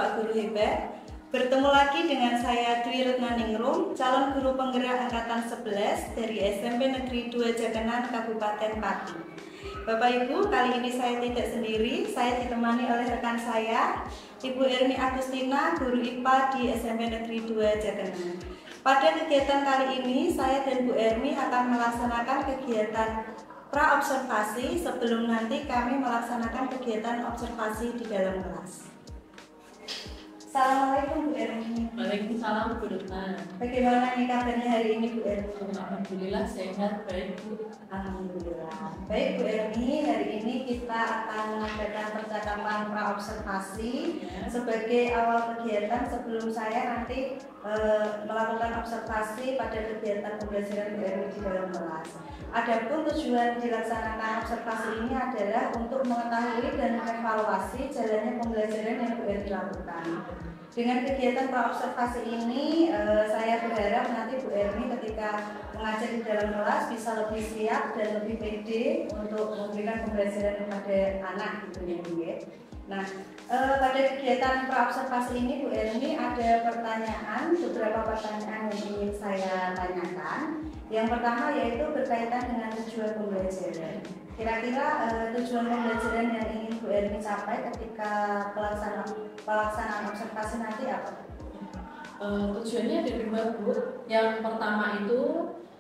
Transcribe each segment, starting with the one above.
Bapak Guru hebat. Bertemu lagi dengan saya Dwi Retnaningrum, calon guru penggerak angkatan 11 dari SMP Negeri 2 Jakenan, Kabupaten Pati. Bapak Ibu, kali ini saya tidak sendiri, saya ditemani oleh rekan saya, Ibu Ermi Agustina, guru IPA di SMP Negeri 2 Jakenan. Pada kegiatan kali ini, saya dan Bu Ermi akan melaksanakan kegiatan pra-observasi sebelum nanti kami melaksanakan kegiatan observasi di dalam kelas. Assalamualaikum Bu Ermi. Waalaikumsalam Bu Retna. Bagaimana nih kabarnya hari ini Bu Ermi? Alhamdulillah sehat, baik Bu. Alhamdulillah. Baik Bu Ermi, hari ini kita akan mengadakan percakapan pra-observasi sebagai awal kegiatan sebelum saya nanti melakukan observasi pada kegiatan pembelajaran Bu Ermi di dalam kelas. Adapun tujuan dilaksanakan observasi ini adalah untuk mengetahui dan mengevaluasi jalannya pembelajaran yang Bu Ermi lakukan. Dengan kegiatan pra-observasi ini, saya berharap nanti Bu Ermi ketika mengajar di dalam kelas bisa lebih siap dan lebih pede untuk memberikan pembelajaran kepada anak gitu ya Bu ya. Nah, pada kegiatan pra-observasi ini Bu Ermi ada beberapa pertanyaan yang ingin saya tanyakan. Yang pertama yaitu berkaitan dengan tujuan pembelajaran. Kira-kira tujuan pembelajaran yang ingin Bu Ermi capai ketika pelaksanaan observasi nanti apa? Tujuannya ada dua Bu. Yang pertama itu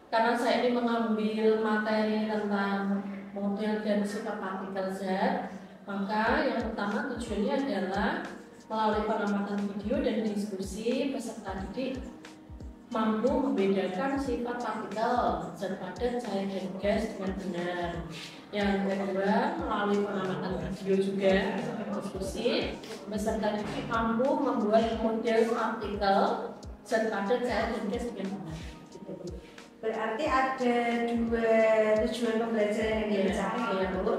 karena saya ini mengambil materi tentang model dan sifat partikel zat, maka yang pertama tujuannya adalah melalui pengamatan video dan diskusi peserta didik mampu membedakan sifat partikel zat padat, cair, dan gas dengan benar. Yang kedua, melalui pengamatan video juga diskusi peserta didik mampu membuat model partikel zat padat, cair, dan gas dengan benar. Berarti ada dua tujuan pembelajaran yang dicapai ya Bu.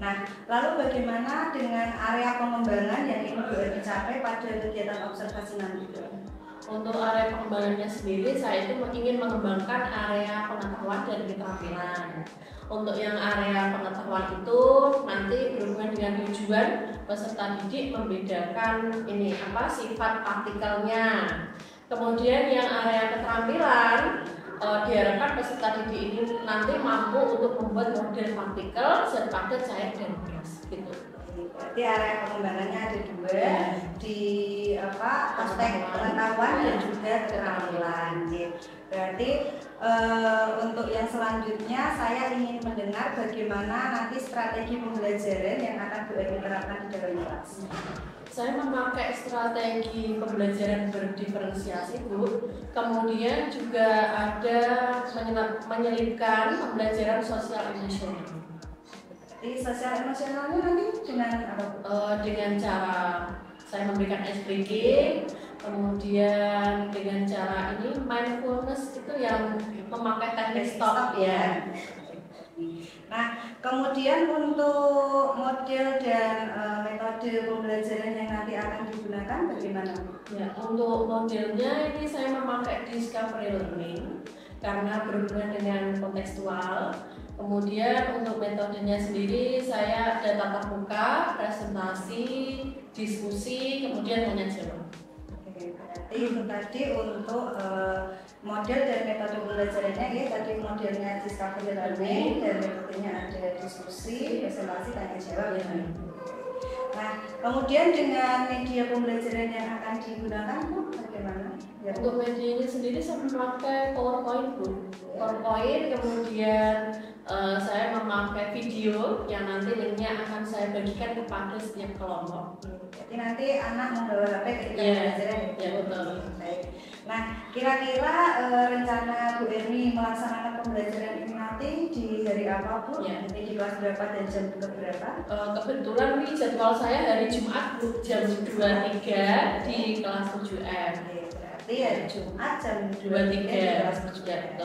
Nah, lalu bagaimana dengan area pengembangan yang ingin Bu Ermi capai pada kegiatan observasi nanti? Untuk area pengembangannya sendiri, saya itu ingin mengembangkan area pengetahuan dan keterampilan. Untuk yang area pengetahuan itu nanti berhubungan dengan tujuan peserta didik membedakan sifat partikelnya. Kemudian yang area keterampilan diharapkan peserta didik ini nanti mampu untuk membuat model partikel zat padat, cair, dan gas gitu. Berarti area pengembangannya ada dua di aspek pengetahuan dan juga keterampilan. Berarti untuk yang selanjutnya saya ingin mendengar bagaimana nanti strategi pembelajaran yang akan Bu Ermi terapkan di dalam kelas. Saya memakai strategi pembelajaran berdiferensiasi Bu. Kemudian juga ada menyelipkan pembelajaran sosial emosional. Di sosial emosionalnya nanti dengan apa? Dengan cara saya memberikan ice breaking, kemudian dengan cara ini mindfulness itu yang memakai teknik stop ya. Nah, kemudian untuk model dan metode pembelajaran yang nanti akan digunakan bagaimana? Ya, untuk modelnya ini saya memakai discovery learning karena berhubungan dengan kontekstual. Kemudian untuk metodenya sendiri saya ada tatap muka, presentasi, diskusi, kemudian tanya jawab. Oke, berarti itu tadi untuk model dan metode pembelajarannya ya, tadi modelnya discovery learning dan metodenya ada diskusi, presentasi, tanya jawab ya. Nah, kemudian dengan media pembelajaran yang akan digunakan Bu, bagaimana? Ya, untuk medianya sendiri saya memakai PowerPoint Bu. PowerPoint, kemudian saya memakai video yang nanti linknya akan saya bagikan kepada setiap kelompok. Jadi nanti anak membawa HP ketika pembelajaran ya betul. Baik. Nah, kira-kira rencana Bu Ermi melaksanakan pembelajaran ini nanti di hari apa Bu? Ya. Nanti di kelas berapa dan jam berapa? Kebetulan nih jadwal saya hari Jumat Bu, jam 23 di kelas 7M. Berarti hari Jumat jam 23 di kelas 7M.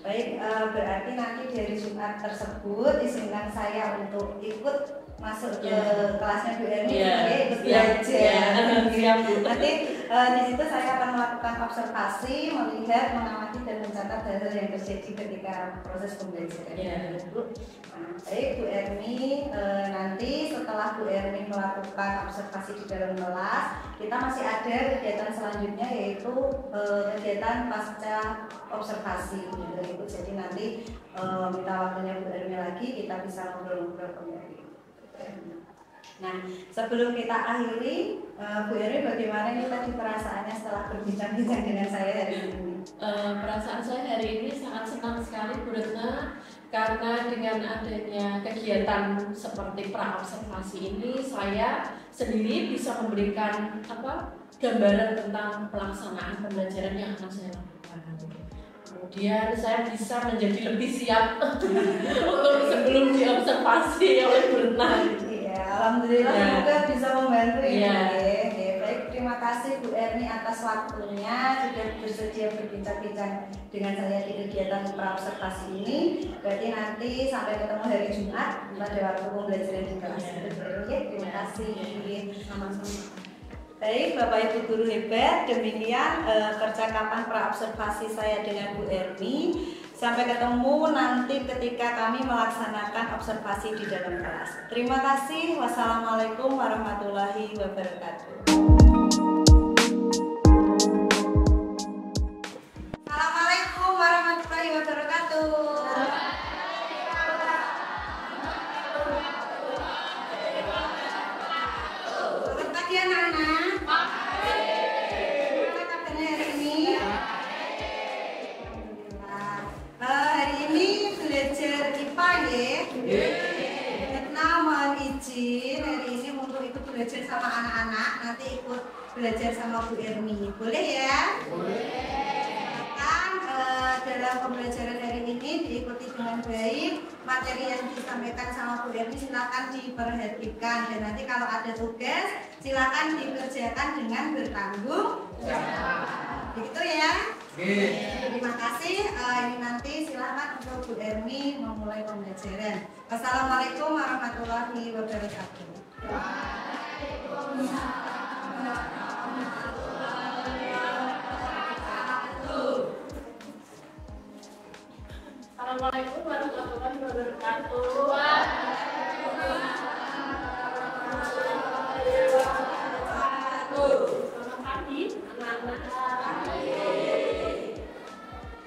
Baik, berarti nanti di hari Jumat tersebut izinkan saya untuk ikut masuk ke kelasnya Bu Ermi, ikut belajar. Siap Bu. Nanti Di situ saya akan melakukan observasi, melihat, mengamati dan mencatat hal-hal yang terjadi ketika proses pembelajaran. Ya. Nah, baik Bu Ermi, nanti setelah Bu Ermi melakukan observasi di dalam kelas, kita masih ada kegiatan selanjutnya yaitu kegiatan pasca observasi. Gitu. Jadi nanti minta waktunya Bu Ermi lagi, kita bisa ngobrol-ngobrol kembali. Nah, sebelum kita akhiri, Bu Ermi bagaimana nih tadi perasaannya setelah berbincang-bincang dengan saya hari ini? Perasaan saya hari ini sangat senang sekali Bu Retna, karena dengan adanya kegiatan seperti pra-observasi ini, saya sendiri bisa memberikan gambaran tentang pelaksanaan pembelajaran yang akan saya lakukan. Kemudian saya bisa menjadi lebih siap untuk sebelum diobservasi oleh Bu Retna. Iya, alhamdulillah semoga bisa membantu ya. Baik, terima kasih Bu Ermi atas waktunya sudah bersedia berbincang-bincang dengan saya di kegiatan pra-observasi ini. Berarti nanti sampai ketemu hari Jumat pada waktu pembelajaran di kelas. Terima kasih. Sama-sama. Baik, Bapak Ibu guru hebat, demikian percakapan pra-observasi saya dengan Bu Ermi. Sampai ketemu nanti ketika kami melaksanakan observasi di dalam kelas. Terima kasih. Wassalamualaikum warahmatullahi wabarakatuh. Assalamualaikum warahmatullahi wabarakatuh. Selamat pagi anak-anak. Gimana kabarnya hari ini? Hari ini belajar IPA ya. Retna mohon izin hari ini untuk ikut belajar sama anak-anak, nanti ikut belajar sama Bu Ermi. Boleh ya? Boleh. Dalam pembelajaran hari ini diikuti dengan baik. Materi yang disampaikan sama Bu Ermi silakan diperhatikan, dan nanti kalau ada tugas silakan dikerjakan dengan bertanggung jawab. Begitu ya? Terima kasih. Ini nanti silakan untuk Bu Ermi memulai pembelajaran. Wassalamualaikum warahmatullahi wabarakatuh. Assalamualaikum warahmatullahi wabarakatuh. Selamat pagi anak-anak.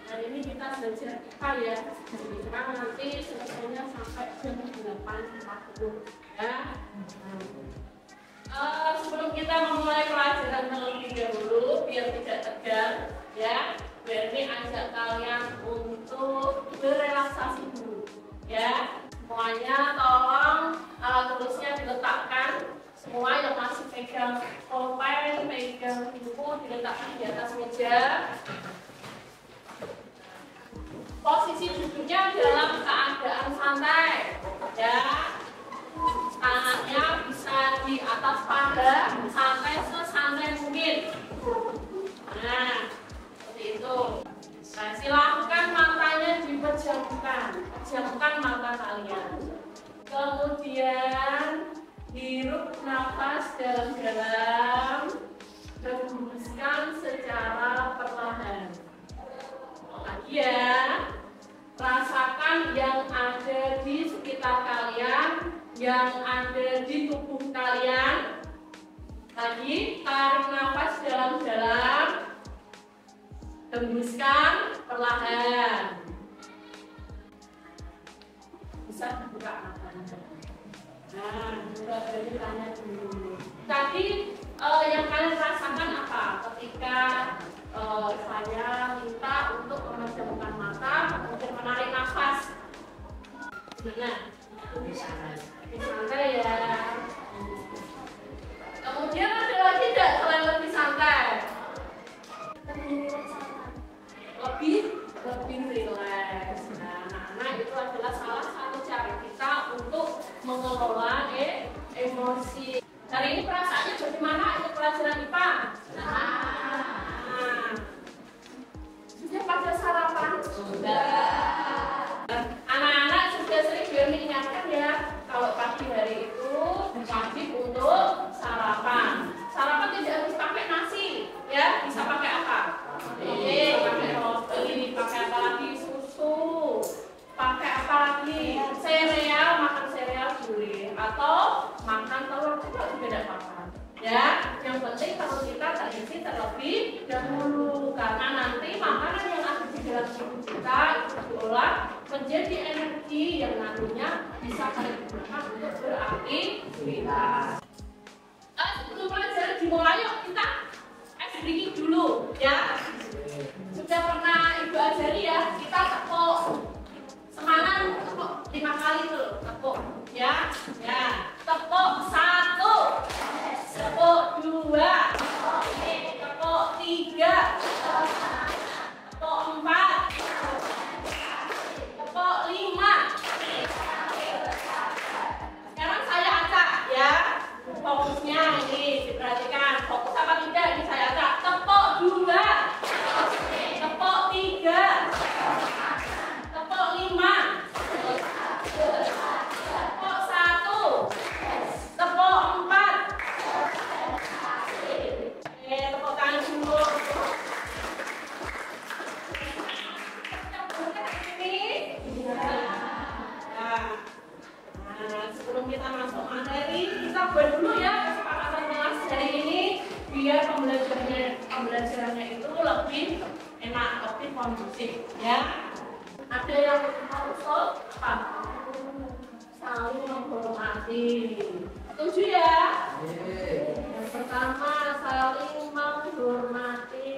Hari ini kita belajar IPA ya. Sekarang nanti selesainya sampai jam 8.40 ya. Sebelum kita memulai pelajaran terlebih dahulu, biar tidak tegang ya, berarti ajak kalian untuk berrelaksasi dulu ya. Semuanya tolong alat tulisnya diletakkan. Semua yang masih pegang pulpen, pegang buku diletakkan di atas meja. Posisi duduknya dalam keadaan santai ya. Tangannya bisa di atas paha sampai sesantai mungkin. Nah, seperti itu. Nah, silahkan matanya dipejamkan, pejamkan mata kalian. Kemudian hirup nafas dalam-dalam, hembuskan secara perlahan. Lagi ya, rasakan yang ada di sekitar kalian, yang ada di tubuh kalian. Lagi, tarik nafas dalam-dalam, hembuskan perlahan. Bisa dibuka matanya. Nah, buka dari tanya dulu. Tadi yang kalian rasakan apa ketika saya minta untuk memejamkan mata, kemudian menarik nafas? Nah, santai ya. Kemudian ada lagi tidak selain lebih santai? Lebih rileks. Nah, anak-anak itu adalah salah satu cara kita untuk mengelola emosi. Hari ini perasaannya bagaimana ikut pelajaran IPA? Nah, sudah pada sarapan? Sudah. Anak-anak sudah sering mengingatkan ya, kalau menjadi energi yang nantinya bisa kalian gunakan untuk beraktivitas. Sebelum pelajaran dimulai, yuk kita ice breaking dulu ya. Sudah pernah Ibu ajari ya, kita tepuk semangat, tepuk 5 kali tuh, tepuk ya. Tepuk 1, tepuk 2, tepuk 3, tepuk 4, tepuk 5. Sekarang saya acak ya. Fokusnya ini diperhatikan. Fokus apa tidak? Ini saya acak. Tepuk 2, tepuk 3, tepuk 5, tepuk 1, tepuk 4. Tepuk tangan dulu. Sebelum kita masuk materi, kita buat dulu ya kesepakatan kelas hari ini biar pembelajarannya itu lebih enak, lebih kondusif ya. Ada yang mau usul apa? Saling menghormati. Setuju ya? Yang pertama saling menghormati.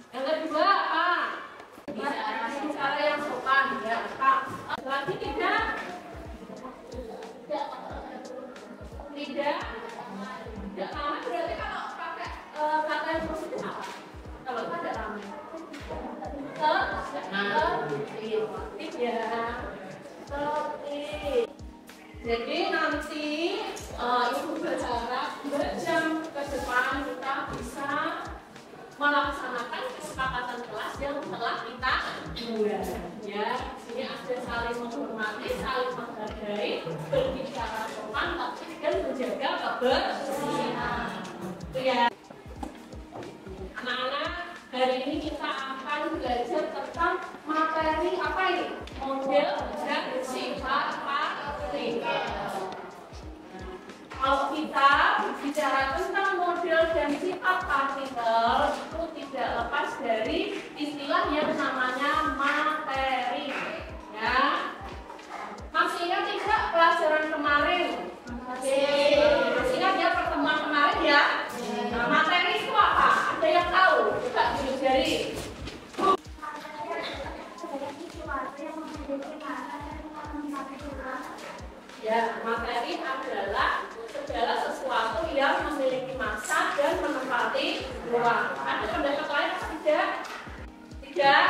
Yang kedua apa? Cara yang sopan ya. Lagi tidak ramai berarti kalau pakai kata yang positif apa? Kalau tidak ramai tertib ya, tertib. Jadi nanti Ibu berharap 2 jam ke depan kita bisa melaksanakan kesepakatan kelas yang telah kita buat ya. Sini ada saling menghormati, saling menghargai, berbicara sopan, dan menjaga kebersihan. Itu ya. Anak-anak, hari ini kita akan belajar tentang materi apa ini? Model dan sifat partikel. Kalau kita bicara tentang model dan sifat partikel, itu tidak lepas dari istilah yang namanya materi. Ya, masih ingat tidak pelajaran kemarin? Masih ingat ya pertemuan kemarin ya? Nah, materi itu apa? Ada yang tahu? Coba diajari. Ya, materi adalah segala sesuatu yang memiliki massa dan menempati ruang. Ada pendapat lain atau tidak? Tidak?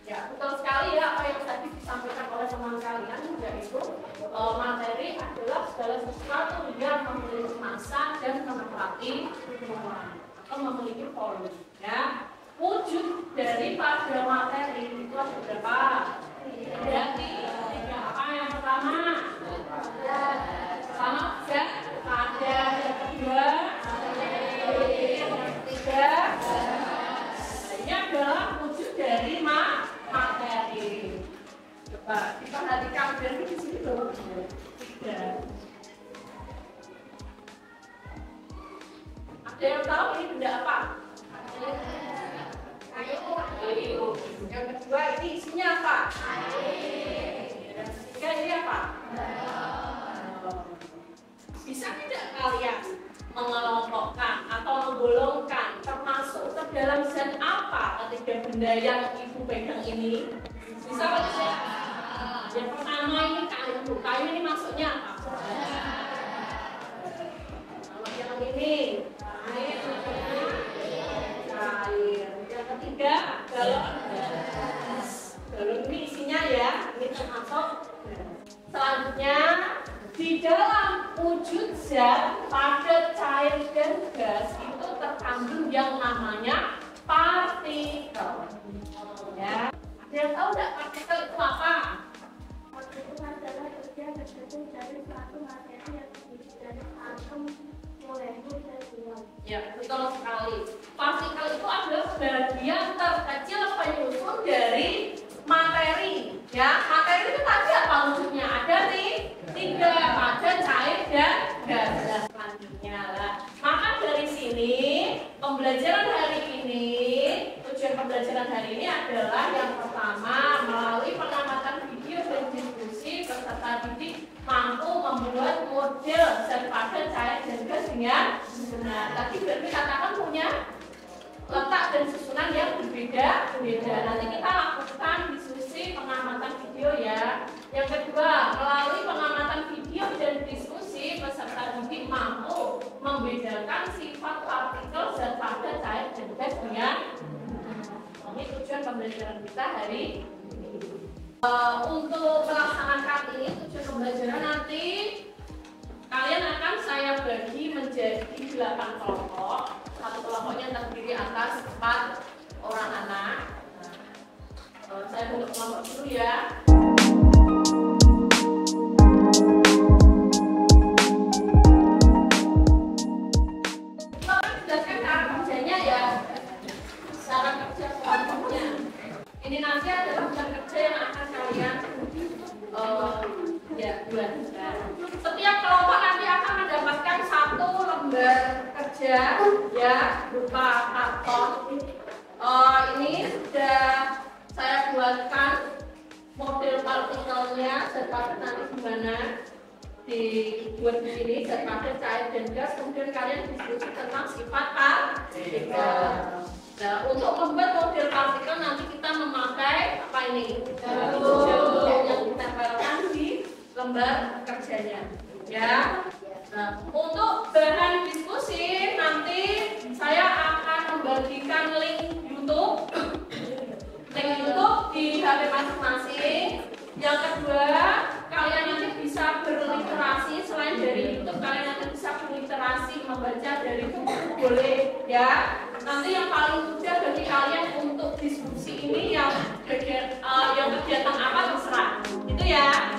Ya, betul sekali ya apa yang tadi disampaikan oleh teman kalian, yaitu materi adalah segala sesuatu yang memiliki massa dan menempati ruang atau memiliki volume. Ya, wujud daripada materi itu ada berapa? Berarti apa yang pertama? Ada. Yang kedua, yang ketiga, ini adalah wujud dari materi. Coba diperhatikan dari di sini loh. 3. Ada yang tahu ini benda apa? Kayu. Yang kedua ini isinya apa? Yang ketiga ini apa? Bisa tidak kalian mengelompokkan atau menggolongkan termasuk ke dalam zat apa ketiga benda yang Ibu pegang ini? Bisa tidak? Yang pertama ini kayu. Kayu ini masuknya apa? Kalau yang ini air. Yang ketiga galon. Galon ini isinya ya, ini termasuk. Selanjutnya di dalam wujud zat, padat, cair, dan gas itu terkandung yang namanya partikel. Ya, ada yang tahu nggak partikel itu apa? Partikel adalah bagian tertentu dari suatu materi yang terdiri dari atom, molekul, dan ion. Ya, betul sekali. Partikel itu adalah bagian terkecil penyusun dari materi. Ya, materi itu tadi apa wujudnya? Ada nih 3, padat, cair, dan gas. Selanjutnya lah. Maka dari sini pembelajaran hari ini tujuan pembelajaran hari ini adalah yang pertama, melalui pengamatan video dan diskusi, peserta didik mampu membuat model zat padat, cair, dan gas dengan benar. Tadi Berbi katakan punya letak dan susunan yang berbeda-beda. Nanti kita lakukan diskusi pengamatan video ya. Yang kedua, melalui pengamatan video dan diskusi, peserta didik mampu membedakan sifat partikel zat padat, cair, dan gas dengan ini tujuan pembelajaran kita hari ini. Untuk melaksanakan ini tujuan pembelajaran nanti kalian akan saya bagi menjadi 8 kelompok. Satu kelompoknya terdiri atas 4 orang anak. Saya bentuk kelompok dulu ya. Ini nanti adalah jam kerja yang akan kalian buat. Setiap kelompok nanti akan mendapatkan 1 lembar kerja ya berupa karton. Ini sudah saya buatkan model partikelnya, zat padat nanti gimana dibuat di sini, zat padat, cair, dan gas. Kemudian kalian diskusi tentang sifat partikel. Nah, untuk membuat model partikel nanti kita memakai apa ini? Jarum yang ditempelkan di lembar kerjanya, ya. Nah, untuk bahan diskusi nanti saya akan membagikan link YouTube di HP masing-masing. Yang kedua, kalian nanti bisa berliterasi selain dari YouTube, kalian nanti bisa berliterasi membaca dari buku boleh ya. Nanti yang paling mudah bagi kalian untuk diskusi ini yang kegiatan apa terserah. Itu ya.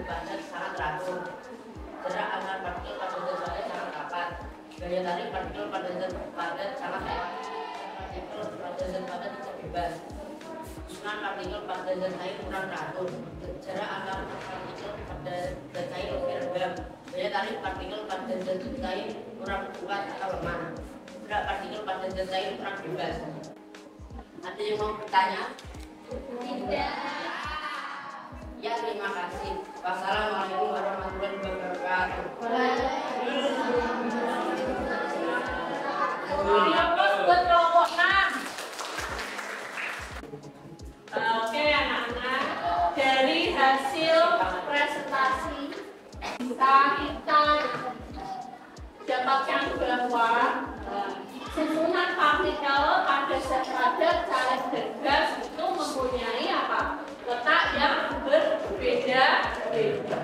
padat sangat teratur. Jarak antar partikel pada zat padat sangat rapat. Gaya tarik partikel pada zat padat sangat kuat. Partikel pada zat padat tidak bebas. Susunan partikel pada zat cair kurang teratur. Jarak antar partikel pada zat cair lebih rendah. Gaya tarik partikel pada zat cair kurang kuat atau lemah. Gerak partikel pada zat cair kurang bebas. Ada yang mau bertanya? Tidak. Ya, terima kasih. Wassalamualaikum warahmatullahi wabarakatuh. Buat kelompok 6. Oke anak-anak, dari hasil presentasi kita dapatkan bahwa susunan partikel pada zat padat, cair dan gas itu mempunyai apa? Letak yang berbeda-beda.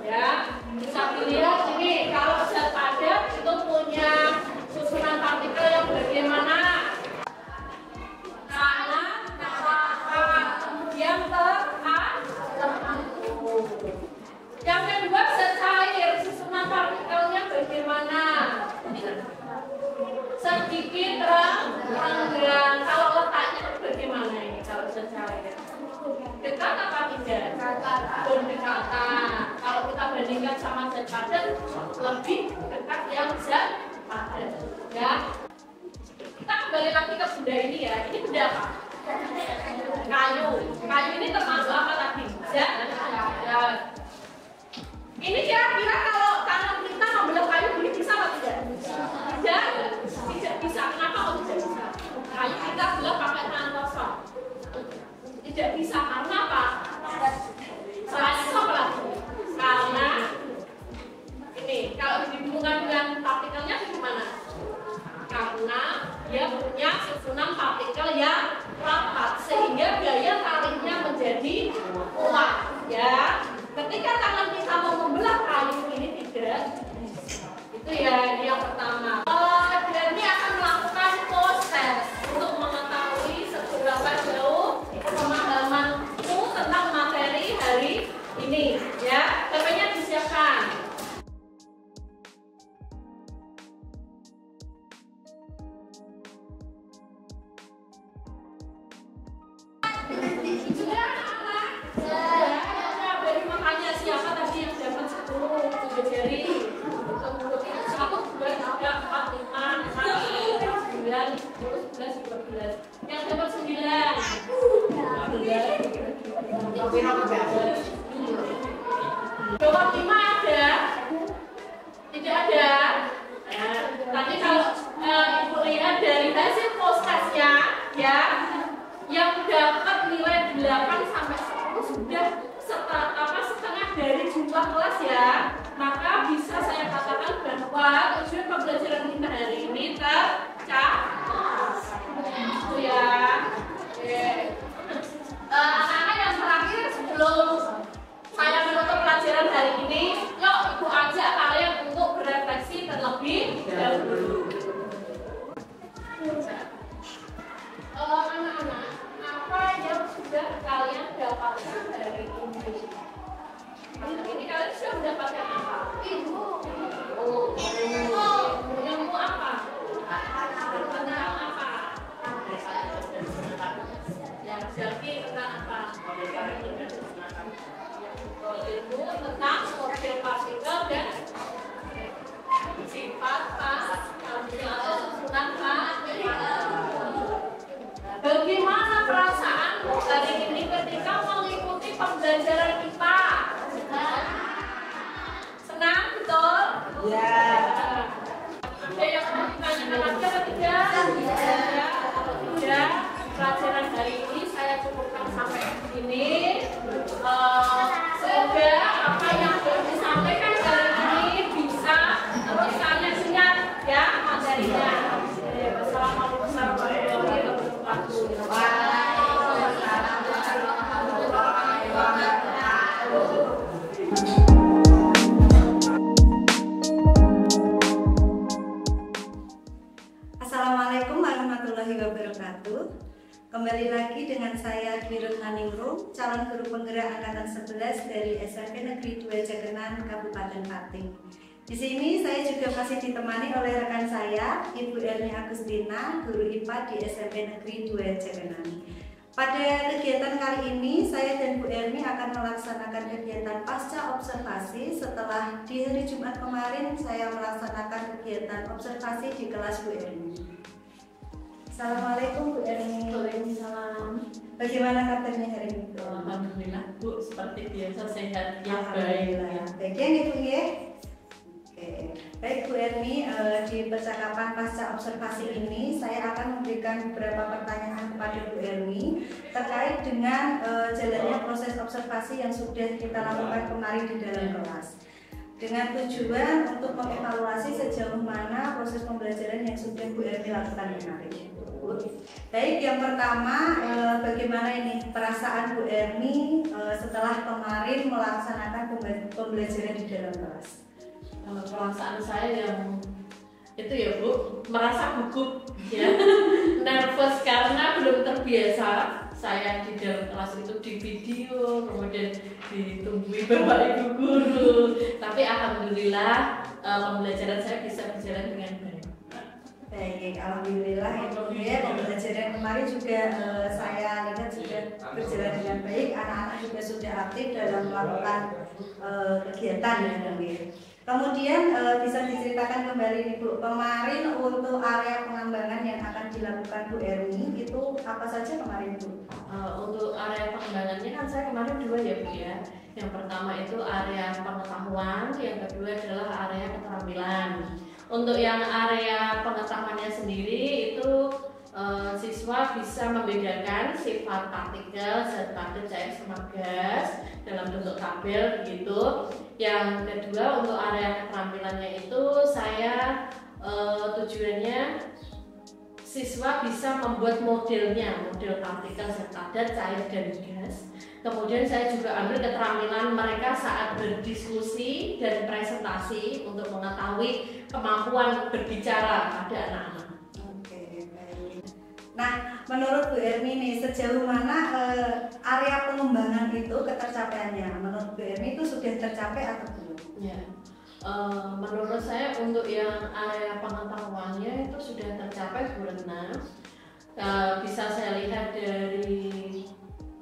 Ya, bisa dilihat ini kalau zat padat itu punya susunan partikel yang bagaimana? Kanan, yang teratur. Yang kedua zat cair, susunan partikelnya bagaimana? Sedikit renggang. Kalau letaknya bagaimana ini kalau zat cair? Dekat apa tidak? Berdekatan. Kalau kita bandingkan sama zat padat, lebih dekat yang zat padat. Ya. Kita kembali lagi ke benda ini ya. Ini benda apa? Kayu. Kayu ini termasuk apa tadi? Zat padat. Ini kira-kira kalau tangan kita membelah kayu ini bisa apa tidak? Tidak bisa. Kenapa kok tidak bisa? Kayu kita belah pakai tangan kosong. Tidak bisa karena apa? Karena karena ini kalau dihubungkan dengan partikelnya bagaimana? Karena dia punya susunan partikel yang rapat sehingga gaya tariknya menjadi kuat. Ya, ketika tangan kita mau membelah kayu ini tidak, itu ya ini yang pertama. Dan ini akan melakukan proses untuk mengetahui seberapa jauh pemahamanmu tentang materi hari ini. Ya, pokoknya disiapkan. Sudah anak-anak? Sudah. Beri makanya siapa tadi yang dapat 10 jari? 1, 2, 3, 4, 5, 6, 9, 10, 11, 12. Yang dapat 9. 12. Jawab 5 ada? Tidak ada. Nah, tadi kalau ibu lihat dari hasil postasnya, ya, yang dapat nilai 8 sampai 10 sudah setengah dari jumlah kelas ya. Maka bisa saya katakan bahwa tujuan pembelajaran kita hari ini tercapai. Itu ya. Oke. Anak-anak yang terakhir sebelum saya menutup pelajaran hari ini, yuk ibu ajak kalian untuk berefleksi terlebih dahulu. Anak-anak, apa yang sudah kalian dapatkan dari ini? Ini kalian sudah mendapatkan apa? Ilmu. Ilmu apa? Tentang apa? Yang jadi tentang apa? Ilmu tentang model partikel dan sifat partikel atau susunan partikel. Bagaimana perasaanmu hari ini ketika mengikuti pembelajaran IPA? Senang, betul? Ya. Ada yang mau ditanyakan lagi atau tidak? Ya, atau tidak? Pelajaran hari ini saya cukupkan sampai sini. Semoga apa yang sudah disampaikan hari ini bisa terus kalian ingat ya materinya. Wassalamualaikum warahmatullahi wabarakatuh. Assalamualaikum warahmatullahi wabarakatuh. Kembali lagi dengan saya Dwi Ruthaningrum, calon guru penggerak angkatan 11 dari SMP Negeri 2 Jagenan, Kabupaten Pating. Di sini saya juga masih ditemani oleh rekan saya, Ibu Erni Agustina, guru IPA di SMP Negeri 2 Jagenan. Pada kegiatan kali ini, saya dan Bu Erni akan melaksanakan kegiatan pasca observasi setelah di hari Jumat kemarin saya melaksanakan kegiatan observasi di kelas Bu Erni. Assalamualaikum Bu Erni. Waalaikumsalam. Bagaimana kabarnya hari ini? Alhamdulillah Bu, seperti biasa sehat ya, baik. Alhamdulillah. Baik ya nih Bu ya. Baik Bu Erni, di percakapan pasca observasi ini saya akan memberikan beberapa pertanyaan kepada Bu Erni terkait dengan jalannya proses observasi yang sudah kita lakukan kemarin di dalam kelas, dengan tujuan untuk mengevaluasi sejauh mana proses pembelajaran yang sudah Bu Erni lakukan kemarin. Baik, yang pertama, bagaimana ini perasaan Bu Erni setelah kemarin melaksanakan pembelajaran di dalam kelas? Perasaan saya yang itu ya Bu, merasa gugup ya, nervous karena belum terbiasa saya di dalam kelas itu di video, kemudian ditunggui Bapak Ibu guru. Tapi alhamdulillah pembelajaran saya bisa berjalan dengan baik. Baik, alhamdulillah ya, pembelajaran kemarin juga saya lihat sudah berjalan dengan baik. Anak-anak juga sudah aktif dalam melakukan kegiatan ya. Kemudian bisa diceritakan kembali nih Bu, kemarin untuk area pengembangan yang akan dilakukan Bu Erni itu apa saja kemarin Bu? Untuk area pengembangannya kan saya kemarin dua ya Bu ya. Yang pertama itu area pengetahuan, yang kedua adalah area keterampilan. Untuk yang area pengetahuannya sendiri itu siswa bisa membedakan sifat partikel, zat padat, cair sama gas dalam bentuk tabel begitu. Yang kedua untuk area keterampilannya itu saya tujuannya siswa bisa membuat modelnya, model partikel, zat padat, cair dan gas. Kemudian saya juga ambil keterampilan mereka saat berdiskusi dan presentasi untuk mengetahui kemampuan berbicara pada anak-anak. Oke, baik. Nah, menurut Bu Erni nih, sejauh mana area pengembangan itu ketercapaiannya? Menurut Bu Erni itu sudah tercapai atau belum? Ya, menurut saya untuk yang area pengetahuannya itu sudah tercapai sempurna. Bisa saya lihat dari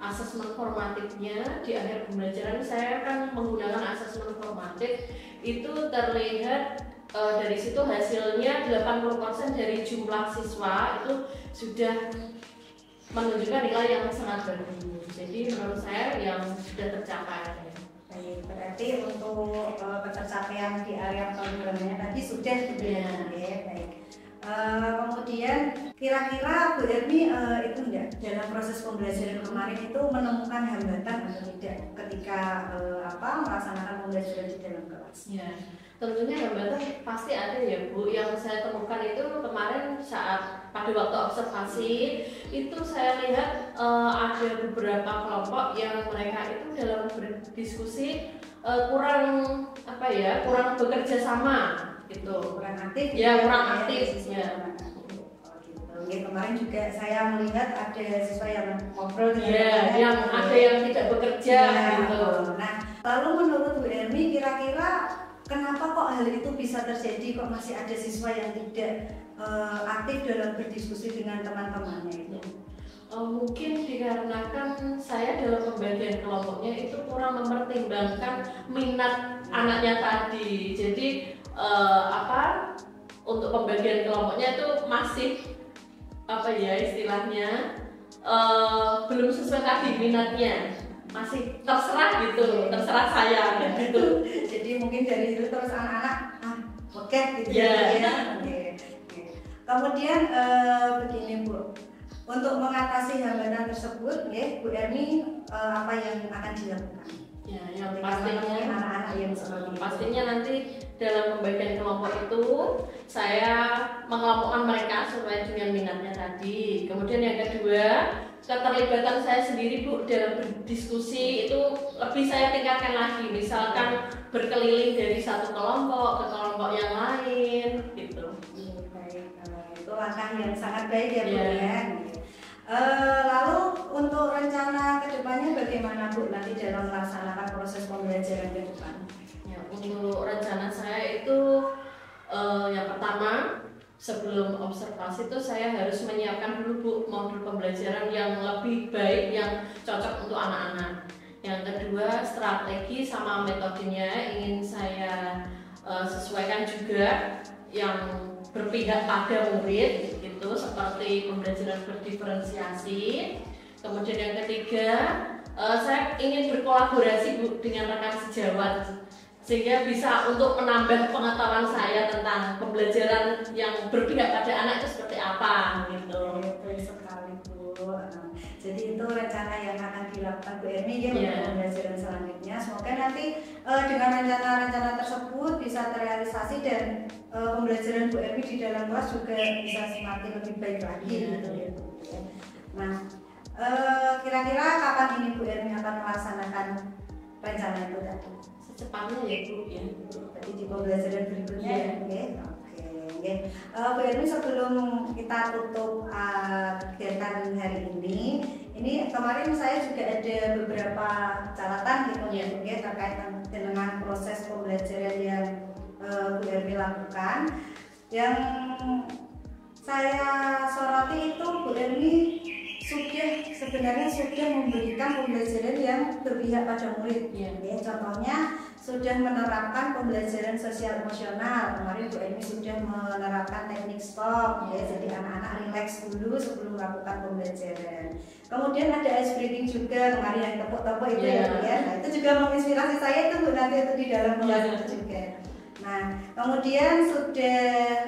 asesmen formatifnya di akhir pembelajaran saya kan menggunakan asesmen formatif itu terlihat dari situ hasilnya 80% dari jumlah siswa itu sudah menunjukkan nilai yang sangat bagus. Jadi menurut saya yang sudah tercapai. Baik, berarti untuk ketercapaian di area pengembangannya tadi sudah ya. Baik. Kemudian kira-kira Bu Erni itu enggak dalam proses pembelajaran kemarin itu menemukan hambatan atau tidak ketika melaksanakan pembelajaran di dalam kelas? Ya, tentunya hambatan pasti ada ya Bu. Yang saya temukan itu kemarin saat pada waktu observasi itu saya lihat ada beberapa kelompok yang mereka itu dalam berdiskusi kurang bekerja sama gitu, kurang aktif ya, kurang aktif ya. Gitu. Kemarin juga saya melihat ada siswa yang ngobrol ya, yang ada yang tidak bekerja gitu. Nah, lalu menurut Bu Erni kira-kira kenapa kok hal itu bisa terjadi, kok masih ada siswa yang tidak aktif dalam berdiskusi dengan teman-temannya itu? Mungkin dikarenakan saya dalam pembagian kelompoknya itu kurang mempertimbangkan minat anaknya tadi. Jadi untuk pembagian kelompoknya itu masih istilahnya belum sesuai tadi minatnya, masih terserah gitu, terserah saya gitu. Jadi mungkin dari itu terus anak-anak oke gitu ya. Kemudian begini Bu, untuk mengatasi hambatan tersebut ya Bu Erni apa yang akan dilakukan? Ya, yang pastinya anak-anak yang seperti pastinya nanti dalam pembagian kelompok itu saya mengelompokkan mereka sesuai dengan minatnya tadi. Kemudian yang kedua, keterlibatan saya sendiri Bu dalam berdiskusi itu lebih saya tingkatkan lagi. Misalkan berkeliling dari satu kelompok ke kelompok yang lain gitu. Baik, itu langkah yang sangat baik ya Bu ya. Lalu untuk rencana kedepannya bagaimana Bu nanti dalam melaksanakan proses pembelajaran ke depan? Ya, untuk rencana saya itu yang pertama sebelum observasi itu saya harus menyiapkan dulu Bu modul pembelajaran yang lebih baik yang cocok untuk anak-anak. Yang kedua strategi sama metodenya ingin saya sesuaikan juga yang berpihak pada murid gitu seperti pembelajaran berdiferensiasi. Kemudian yang ketiga saya ingin berkolaborasi Bu dengan rekan sejawat sehingga bisa untuk menambah pengetahuan saya tentang pembelajaran yang berpihak pada anak itu seperti apa gitu. Betul sekali Bu. Jadi itu rencana yang akan dilakukan Bu Erni ya Yeah. untuk pembelajaran selanjutnya. Semoga nanti dengan rencana-rencana tersebut bisa terrealisasi dan pembelajaran Bu Erni di dalam kelas juga bisa semakin lebih baik lagi gitu ya Bu. Nah, kira-kira kapan ini Bu Erni akan melaksanakan rencana itu tadi? Secepatnya ya Bu ya. Tadi di pembelajaran berikutnya Iya. ya. Oke. Bu Erni sebelum kita tutup kegiatan hari ini kemarin saya juga ada beberapa catatan gitu ya terkait dengan proses pembelajaran yang Bu Erni lakukan. Yang saya soroti itu Bu Erni sebenarnya sudah memberikan pembelajaran yang berpihak pada murid. Iya. Ya, contohnya sudah menerapkan pembelajaran sosial emosional. Kemarin Bu Erni sudah menerapkan teknik stop, ya, jadi anak-anak rileks dulu sebelum melakukan pembelajaran. Kemudian ada ice breathing juga kemarin yang tepuk-tepuk itu ya, Bu, ya. Nah, itu juga menginspirasi saya itu Bu nanti itu di dalam kelas itu juga. Nah, kemudian sudah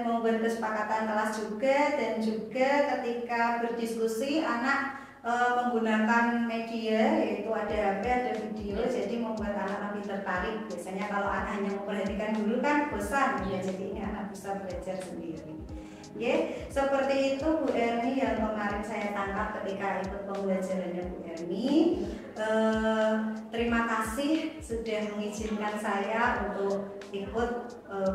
membuat kesepakatan kelas juga dan juga ketika berdiskusi anak menggunakan media yaitu ada HP, ada video, jadi membuat anak lebih tertarik. Biasanya kalau anak hanya memperhatikan dulu kan bosan, ya, jadi ini anak bisa belajar sendiri. Ya, seperti itu Bu Erni yang kemarin saya tangkap ketika ikut pembelajarannya Bu Erni. Terima kasih sudah mengizinkan saya untuk ikut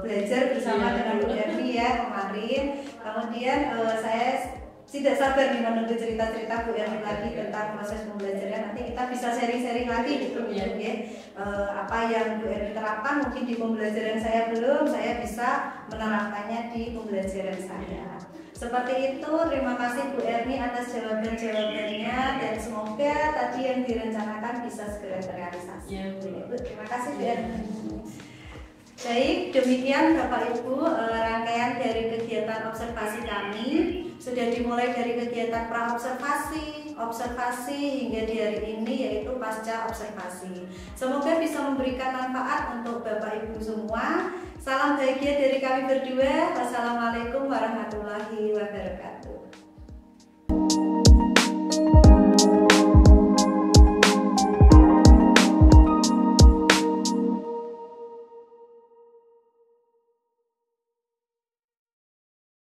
belajar bersama dengan Bu Erni ya kemarin. Kemudian saya tidak sabar nih menunggu cerita-cerita Bu Erni lagi tentang proses pembelajaran. Nanti kita bisa sharing-sharing lagi gitu ya. Apa yang Bu Erni terapkan mungkin di pembelajaran saya belum, saya bisa menerapkannya di pembelajaran saya. Seperti itu, terima kasih Bu Erni atas jawaban-jawabannya dan semoga tadi yang direncanakan bisa segera terrealisasi. Terima kasih Bu Erni. Baik, demikian Bapak Ibu rangkaian dari kegiatan observasi kami. Sudah dimulai dari kegiatan pra-observasi, observasi hingga di hari ini yaitu pasca observasi. Semoga bisa memberikan manfaat untuk Bapak Ibu semua. Salam bahagia dari kami berdua. Wassalamualaikum warahmatullahi wabarakatuh.